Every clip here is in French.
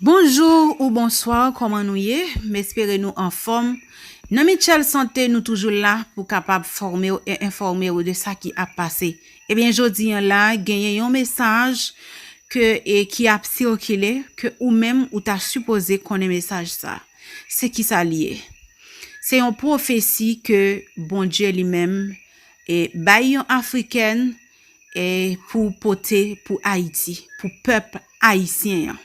Bonjour ou bonsoir, comment nous y est? M'espérez nous en forme. Dans Michel Santé, nous toujours là pour capable former et informer de ça qui a passé. Eh bien, jodi là, gagné un message qui a circulé que ou même ou t'as supposé qu'on ait message ça. C'est qui ça lié? C'est une prophétie que bon Dieu lui-même et baillon africaine et pour porter pour Haïti, pour peuple haïtien.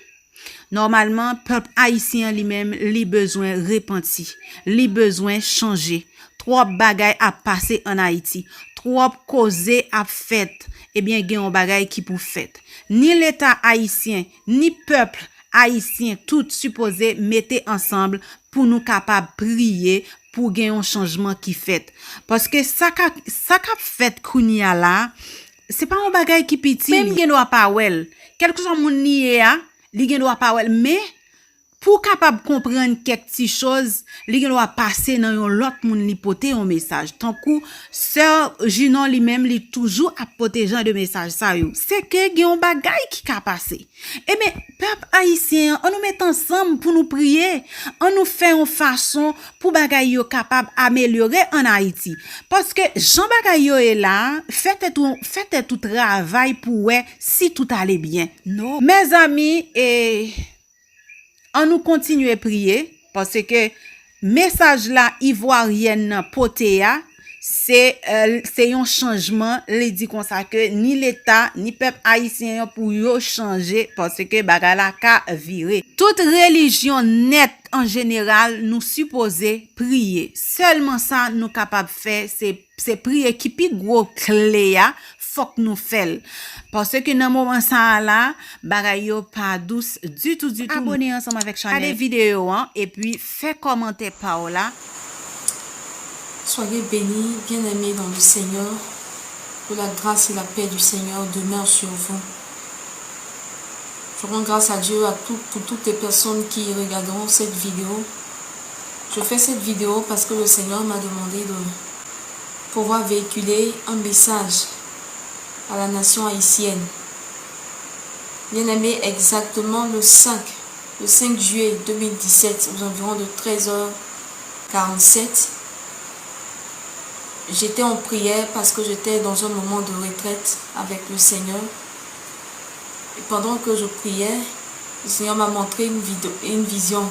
Normalement, peuple haïtien lui-même, li besoin repenti, li besoin changer. Trop bagay a passé en Haïti, trop cause a fait. Eh bien, gen yon bagay qui pour fait. Ni l'État haïtien, ni peuple haïtien, tout supposé mettre ensemble pour nous capables prier pour gagner un changement qui fait. Parce que ça qu'a fait kounia là, c'est pas un bagay qui petit. Même gen doit pas wel. Quelque chose moun nié a, li gen doit pas wel, mais pour capable comprendre quelques petites choses, li gen doit passer dans yon l'autre moun li pote un message. Tant coup sœur Jinon lui-même li toujours apporter genre de message ça yo. C'est que gen yon bagay qui ka passer. Et mais peuple haïtien, on nous met ensemble pour nous prier, on nous fait une façon pour bagay yo capable améliorer en Haïti. Parce que Jean bagay yo est là, faites tout travail pour ouais si tout allait bien. Non. Mes amis on nous continue à prier parce que message là ivoirienne potéa c'est un changement les dit comme ça que ni l'état ni peuple haïtien pour yo changer parce que bagala ka virer toute religion nette en général nous supposé prier seulement ça nous capable faire c'est prier qui pi gros clé faut que nous fait parce que dans moment ça là bagay yo pas douce du tout abonnez ensemble avec Chanel à des vidéos et puis fait commenter Paola. Soyez bénis, bien-aimés dans le Seigneur, que la grâce et la paix du Seigneur demeurent sur vous. Je rends grâce à Dieu pour toutes les personnes qui regarderont cette vidéo. Je fais cette vidéo parce que le Seigneur m'a demandé de pouvoir véhiculer un message à la nation haïtienne. Bien-aimés, exactement le 5 juillet 2017, aux environs de 13h47, j'étais en prière parce que j'étais dans un moment de retraite avec le Seigneur. Et pendant que je priais, le Seigneur m'a montré une vision.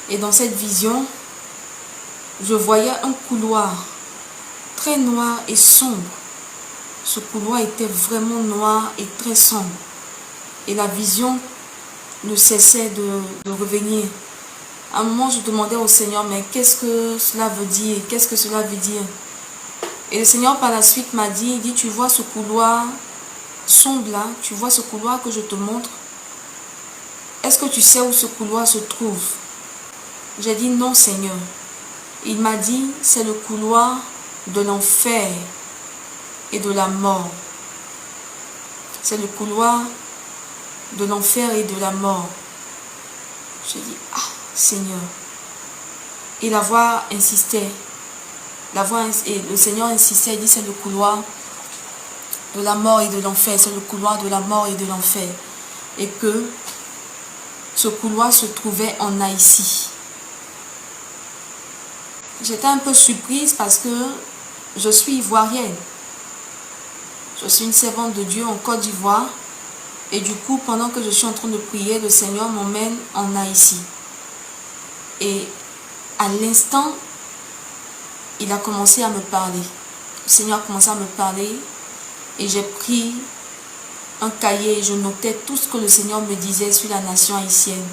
Et dans cette vision, je voyais un couloir très noir et sombre. Ce couloir était vraiment noir et très sombre. Et la vision ne cessait de revenir. À un moment, je demandais au Seigneur, mais qu'est-ce que cela veut dire? Qu'est-ce que cela veut dire? Et le Seigneur, par la suite, m'a dit, tu vois ce couloir sombre là, tu vois ce couloir que je te montre? Est-ce que tu sais où ce couloir se trouve? J'ai dit, non, Seigneur. Il m'a dit, c'est le couloir de l'enfer et de la mort. C'est le couloir de l'enfer et de la mort. J'ai dit, ah, Seigneur. Et la voix insistait. Et le Seigneur insistait, il dit, c'est le couloir de la mort et de l'enfer. C'est le couloir de la mort et de l'enfer. Et que ce couloir se trouvait en Haïti. J'étais un peu surprise parce que je suis ivoirienne. Je suis une servante de Dieu en Côte d'Ivoire. Et du coup, pendant que je suis en train de prier, le Seigneur m'emmène en Haïti. Et à l'instant, il a commencé à me parler. Le Seigneur a commencé à me parler. Et j'ai pris un cahier et je notais tout ce que le Seigneur me disait sur la nation haïtienne.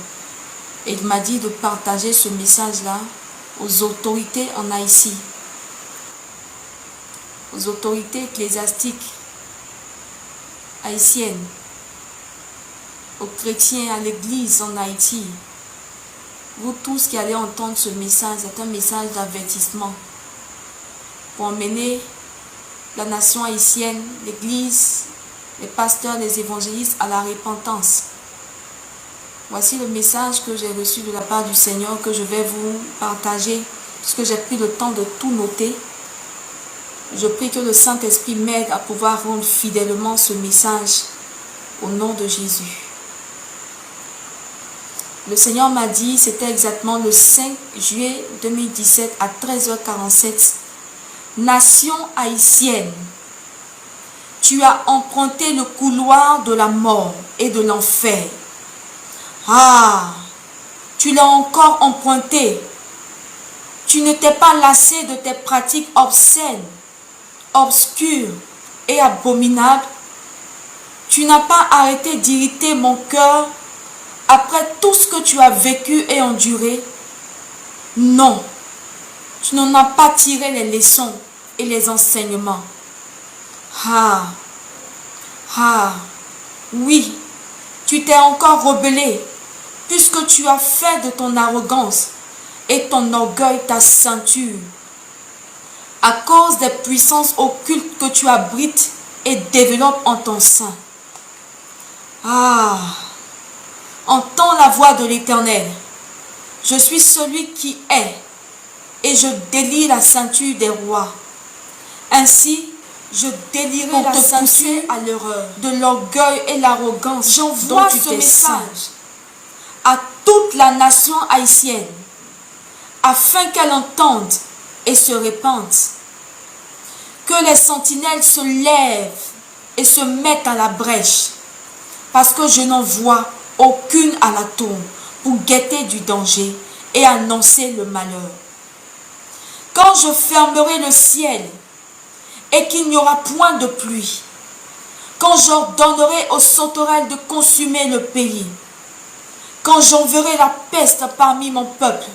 Et il m'a dit de partager ce message-là aux autorités en Haïti. Aux autorités ecclésiastiques haïtiennes. Aux chrétiens, à l'église en Haïti. Vous tous qui allez entendre ce message, c'est un message d'avertissement pour emmener la nation haïtienne, l'église, les pasteurs, les évangélistes à la repentance. Voici le message que j'ai reçu de la part du Seigneur que je vais vous partager, puisque j'ai pris le temps de tout noter. Je prie que le Saint-Esprit m'aide à pouvoir rendre fidèlement ce message au nom de Jésus. Le Seigneur m'a dit, c'était exactement le 5 juillet 2017 à 13h47. Nation haïtienne, tu as emprunté le couloir de la mort et de l'enfer. Ah, tu l'as encore emprunté. Tu ne t'es pas lassé de tes pratiques obscènes, obscures et abominables. Tu n'as pas arrêté d'irriter mon cœur après tout ce que tu as vécu et enduré. Non, tu n'en as pas tiré les leçons et les enseignements. Ah, oui, tu t'es encore rebellé puisque tu as fait de ton arrogance et ton orgueil ta ceinture. À cause des puissances occultes que tu abrites et développes en ton sein. Ah, entends la voix de l'Éternel. Je suis celui qui est et je délie la ceinture des rois. Ainsi, je délierai la ceinture à l'erreur de l'orgueil et l'arrogance. J'envoie ce message à toute la nation haïtienne afin qu'elle entende et se répande. Que les sentinelles se lèvent et se mettent à la brèche, parce que je n'en vois aucune à la tombe pour guetter du danger et annoncer le malheur. Quand je fermerai le ciel et qu'il n'y aura point de pluie, quand j'ordonnerai aux sauterelles de consumer le pays, quand j'enverrai la peste parmi mon peuple,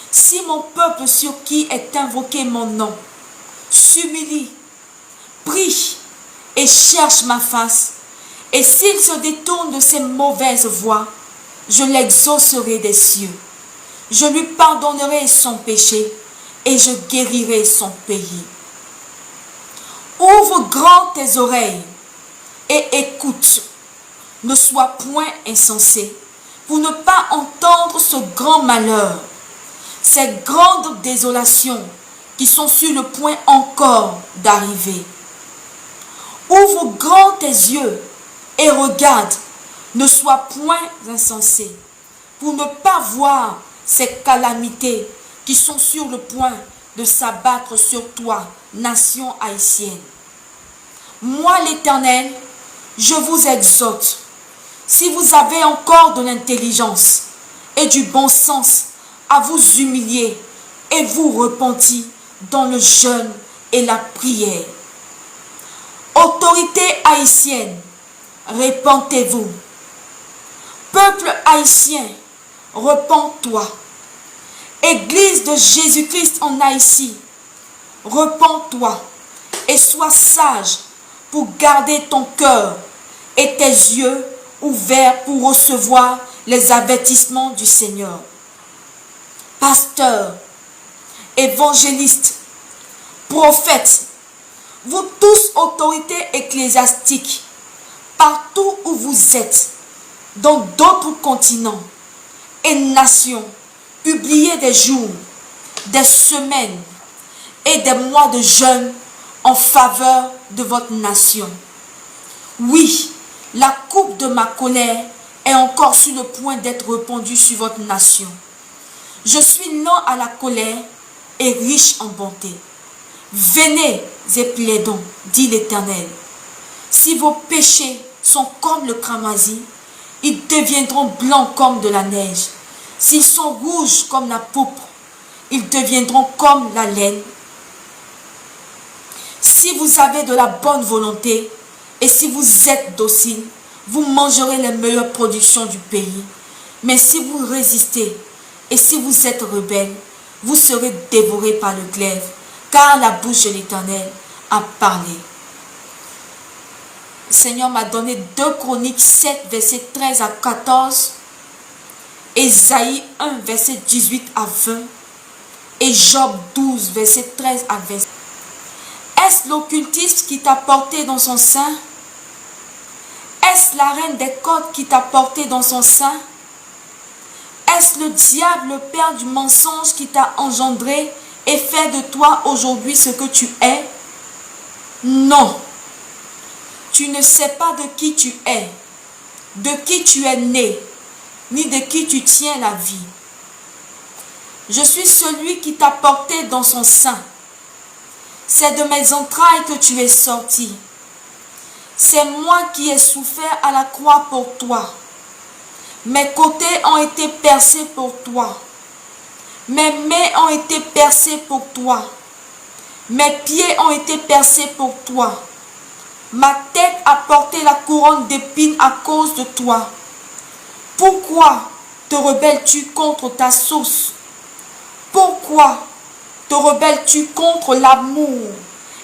si mon peuple sur qui est invoqué mon nom s'humilie, prie et cherche ma face, et s'il se détourne de ses mauvaises voies, je l'exaucerai des cieux. Je lui pardonnerai son péché et je guérirai son pays. Ouvre grand tes oreilles et écoute. Ne sois point insensé pour ne pas entendre ce grand malheur, ces grandes désolations qui sont sur le point encore d'arriver. Ouvre grand tes yeux et regarde, ne sois point insensé pour ne pas voir ces calamités qui sont sur le point de s'abattre sur toi, nation haïtienne. Moi, l'Éternel, je vous exhorte, si vous avez encore de l'intelligence et du bon sens, à vous humilier et vous repentir dans le jeûne et la prière. Autorité haïtienne, repentez-vous. Peuple haïtien, repens-toi. Église de Jésus-Christ en Haïti, repens-toi et sois sage pour garder ton cœur et tes yeux ouverts pour recevoir les avertissements du Seigneur. Pasteurs, évangélistes, prophètes, vous tous autorités ecclésiastiques, partout où vous êtes, dans d'autres continents et nations, publiez des jours, des semaines et des mois de jeûne en faveur de votre nation. Oui, la coupe de ma colère est encore sur le point d'être répandue sur votre nation. Je suis lent à la colère et riche en bonté. Venez et plaidons, dit l'Éternel. Si vos péchés sont comme le cramoisi, ils deviendront blancs comme de la neige. S'ils sont rouges comme la pourpre, ils deviendront comme la laine. Si vous avez de la bonne volonté et si vous êtes docile, vous mangerez les meilleures productions du pays. Mais si vous résistez et si vous êtes rebelle, vous serez dévorés par le glaive, car la bouche de l'Éternel a parlé. Le Seigneur m'a donné 2 Chroniques 7, versets 13 à 14, Ésaïe 1, verset 18 à 20, et Job 12, verset 13 à 20. Est-ce l'occultisme qui t'a porté dans son sein? Est-ce la reine des côtes qui t'a porté dans son sein? Est-ce le diable, le père du mensonge, qui t'a engendré et fait de toi aujourd'hui ce que tu es? Non. Tu ne sais pas de qui tu es né. ni de qui tu tiens la vie. Je suis celui qui t'a porté dans son sein. C'est de mes entrailles que tu es sorti. C'est moi qui ai souffert à la croix pour toi. Mes côtés ont été percés pour toi. Mes mains ont été percées pour toi. Mes pieds ont été percés pour toi. Ma tête a porté la couronne d'épines à cause de toi. Pourquoi te rebelles-tu contre ta source? Pourquoi te rebelles-tu contre l'amour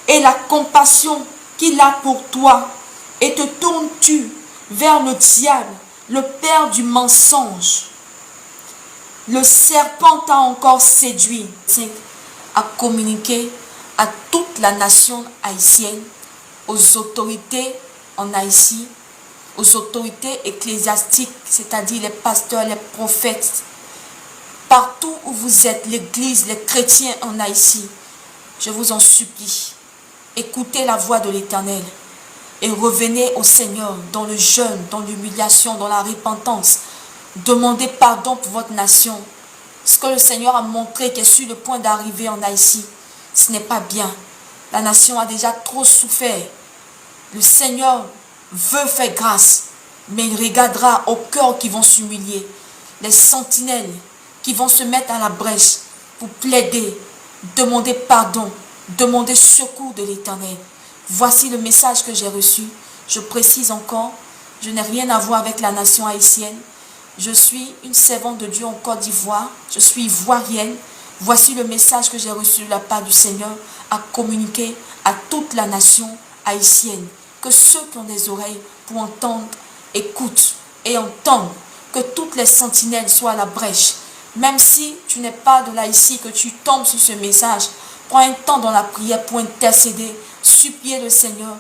et la compassion qu'il a pour toi? Et te tournes-tu vers le diable, le père du mensonge? Le serpent t'a encore séduit. À communiquer à toute la nation haïtienne, aux autorités en Haïti, aux autorités ecclésiastiques, c'est-à-dire les pasteurs, les prophètes, partout où vous êtes, l'église, les chrétiens en Haïti, je vous en supplie, écoutez la voix de l'Éternel et revenez au Seigneur dans le jeûne, dans l'humiliation, dans la repentance. Demandez pardon pour votre nation. Ce que le Seigneur a montré qui est sur le point d'arriver en Haïti, ce n'est pas bien. La nation a déjà trop souffert. Le Seigneur veut faire grâce, mais il regardera aux cœurs qui vont s'humilier, les sentinelles qui vont se mettre à la brèche pour plaider, demander pardon, demander secours de l'Éternel. Voici le message que j'ai reçu. Je précise encore, je n'ai rien à voir avec la nation haïtienne. Je suis une servante de Dieu en Côte d'Ivoire. Je suis ivoirienne. Voici le message que j'ai reçu de la part du Seigneur à communiquer à toute la nation haïtienne. Que ceux qui ont des oreilles pour entendre, écoutent et entendent. Que toutes les sentinelles soient à la brèche. Même si tu n'es pas de là ici, que tu tombes sur ce message, prends un temps dans la prière pour intercéder, supplier le Seigneur